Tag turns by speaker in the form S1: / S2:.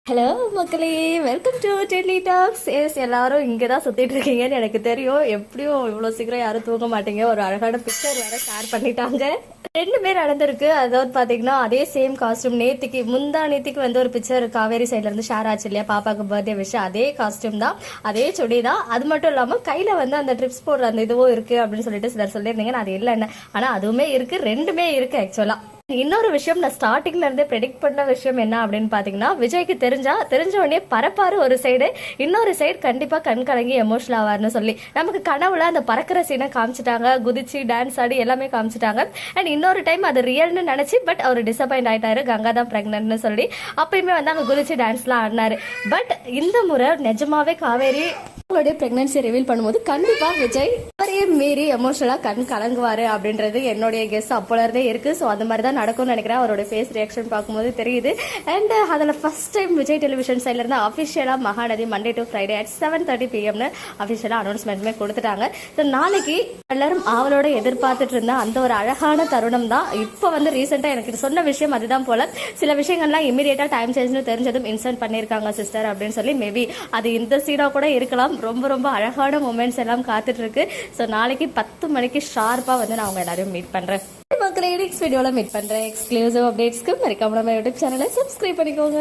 S1: Hello மக்களே, welcome to Delhi talks. Yes, எல்லாரும் இங்கே தான் சுற்றிட்டு இருக்கீங்கன்னு எனக்கு தெரியும். எப்படியும் இவ்வளோ சீக்கிரம் யாரும் தூங்க மாட்டீங்க. ஒரு அழகான பிக்சர் வேற ஷேர் பண்ணிட்டாங்க. 2 பேர் நடந்திருக்கு. அதாவது பார்த்தீங்கன்னா அதே சேம் காஸ்டியூம். முந்தா நேத்திக்கு வந்து ஒரு பிக்சர் காவேரி சைட்ல இருந்து ஷேர் ஆச்சு இல்லையா, பாப்பாக்கு பர்த்டே விஷ். அதே காஸ்டியூம் தான், அதே சுடி தான். அது மட்டும் இல்லாமல் கையில் வந்து அந்த ட்ரிப்ஸ் போடுற அந்த இதுவும் இருக்குது அப்படின்னு சொல்லிட்டு சிலர் சொல்லியிருந்தீங்க. நான் அது இல்லைன்னு, ஆனால் அதுவுமே இருக்குது, 2மே இருக்குது ஆக்சுவலாக. இன்னொரு விஷயம், நான் ஸ்டார்டிங்ல இருந்தே ப்ரெடிக்ட் பண்ண விஷயம் என்ன அப்படின்னு பாத்தீங்கன்னா, விஜய்க்கு தெரிஞ்ச உடனே பறப்பாரு ஒரு சைடு, இன்னொரு சைடு கண்டிப்பா கண் கலங்கி எமோஷனல் ஆவார்னு சொல்லி நமக்கு கனவுல அந்த பறக்கிற சீனை காமிச்சிட்டாங்க. குதிச்சு டான்ஸ் ஆடி எல்லாமே காமிச்சிட்டாங்க. அண்ட் இன்னொரு டைம் அது ரியல்னு நினைச்சு பட் அவர் டிசப்பாயிண்ட் ஆயிட்டாரு. கங்கா தான் பிரெக்னன்ட்னு சொல்லி அப்பயுமே வந்து அங்க குதிச்சு டான்ஸ்லாம் ஆடினாரு. பட் இந்த முறை நிஜமாவே காவேரி அவங்களுடைய பிரெக்னன்சி ரிவீல் பண்ணும்போது கண்டிப்பா விஜய் அவரையே மீறி எமோஷனலா கண் கலங்குவாரு அப்படின்றது என்னுடைய கெஸ் அப்போல இருந்தே இருக்கு. ஸோ அந்த மாதிரி தான் நடக்கும்னு நினைக்கிறேன். அவரோட ஃபேஸ் ரியாக்ஷன் பார்க்கும்போது தெரியுது. அண்ட் அதில் ஃபர்ஸ்ட் டைம் விஜய் டெலிவிஷன் சைட்ல இருந்து அஃபிஷியலாக Mahanadi Monday to Friday at 7:30 PM அஃபிஷியலாக அனௌன்ஸ்மெண்ட்மே கொடுத்துட்டாங்க. ஸோ நாளைக்கு எல்லாரும் அவளோட எதிர்பார்த்துட்டு இருந்த அந்த ஒரு அழகான தருணம் தான் இப்போ வந்து ரீசெண்டாக எனக்கு சொன்ன விஷயம். அதுதான் போல சில விஷயங்கள்லாம் இமீடியட்டா டைம் சேஞ்ச்னு தெரிஞ்சதும் இன்சென்ட் பண்ணியிருக்காங்க சிஸ்டர் அப்படின்னு சொல்லி. மேபி அது இந்த சீனா கூட இருக்கலாம். ரொம்ப ரொம்ப அழகான மூமெண்ட்ஸ் எல்லாம் காத்துட்டு இருக்கு. ஸோ நாளைக்கு 10 மணிக்கு ஷார்ப்பாக வந்து நான் அவங்க எல்லாரையும் மீட் பண்றேன். மக்களை நெக்ஸ்ட் வீடியோவில் மீட் பண்றேன். எக்ஸ்க்ளூசிவ் அப்டேட்ஸ்க்கு மறக்காம நம்ம யூடியூப் சேனலை சப்ஸ்கிரைப் பண்ணிக்கோங்க.